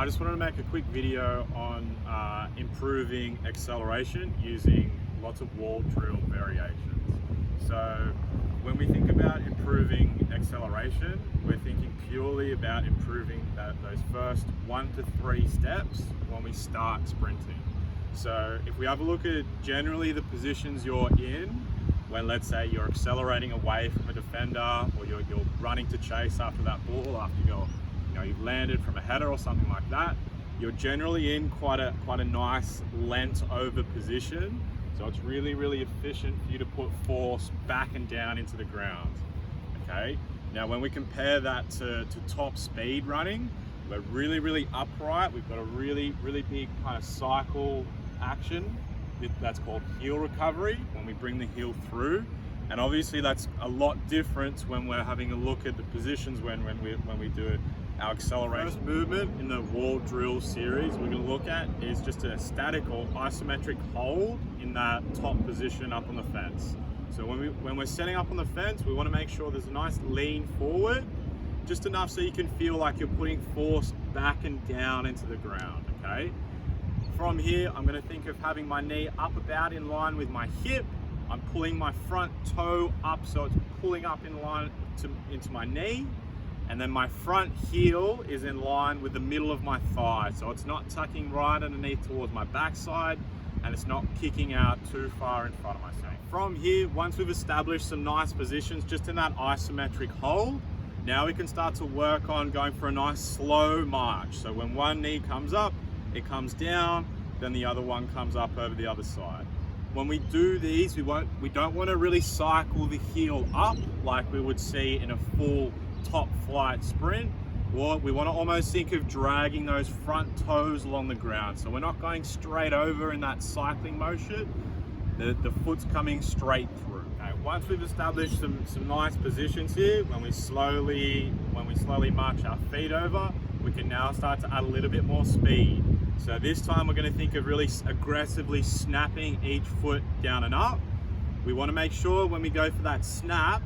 I just wanted to make a quick video on improving acceleration using lots of wall drill variations. So when we think about improving acceleration, we're thinking purely about improving those first 1 to 3 steps when we start sprinting. So if we have a look at generally the positions you're in, when let's say you're accelerating away from a defender, or you're running to chase after that ball, after you've landed from a header or something like that, you're generally in quite a nice leant over position. So it's really efficient for you to put force back and down into the ground. Okay. Now when we compare that to top speed running, we're really upright. We've got a really big kind of cycle action that's called heel recovery when we bring the heel through. And obviously that's a lot different when we're having a look at the positions when we do our acceleration. First movement in the wall drill series we're going to look at is just a static or isometric hold in that top position up on the fence. So when we're setting up on the fence, we want to make sure there's a nice lean forward, just enough so you can feel like you're putting force back and down into the ground. Okay. From here, I'm going to think of having my knee up about in line with my hip. I'm pulling my front toe up so it's pulling up in line into my knee. And then my front heel is in line with the middle of my thigh. So it's not tucking right underneath towards my backside, and it's not kicking out too far in front of myself. From here, once we've established some nice positions just in that isometric hold, now we can start to work on going for a nice slow march. So when one knee comes up, it comes down, then the other one comes up over the other side. When we do these, we don't want to really cycle the heel up like we would see in a full top flight sprint. Or we want to almost think of dragging those front toes along the ground. So we're not going straight over in that cycling motion. The foot's coming straight through. Okay, once we've established some nice positions here, when we slowly march our feet over, we can now start to add a little bit more speed. So this time we're going to think of really aggressively snapping each foot down and up. We want to make sure when we go for that snap,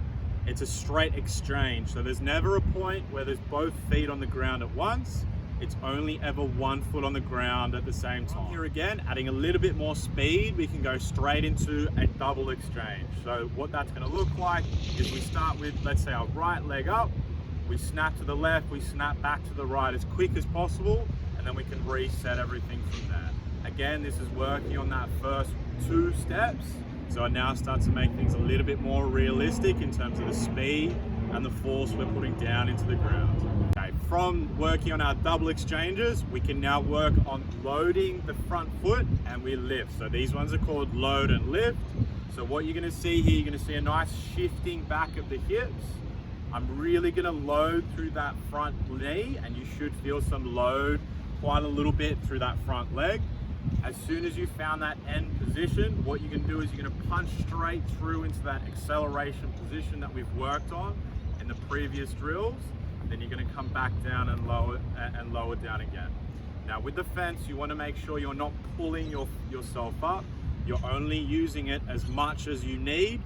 it's a straight exchange. So there's never a point where there's both feet on the ground at once. It's only ever one foot on the ground at the same time. Here again, adding a little bit more speed, we can go straight into a double exchange. So what that's going to look like is we start with, let's say, our right leg up, we snap to the left, we snap back to the right as quick as possible, and then we can reset everything from there. Again, this is working on that first 2 steps. So I now start to make things a little bit more realistic in terms of the speed and the force we're putting down into the ground. Okay, from working on our double exchanges, we can now work on loading the front foot and we lift. So these ones are called load and lift. So what you're going to see here, you're going to see a nice shifting back of the hips. I'm really going to load through that front knee, and you should feel some load quite a little bit through that front leg. As soon as you found that end position, what you can do is you're going to punch straight through into that acceleration position that we've worked on in the previous drills. Then you're going to come back down and lower down again. Now with the fence, you want to make sure you're not pulling yourself up. You're only using it as much as you need.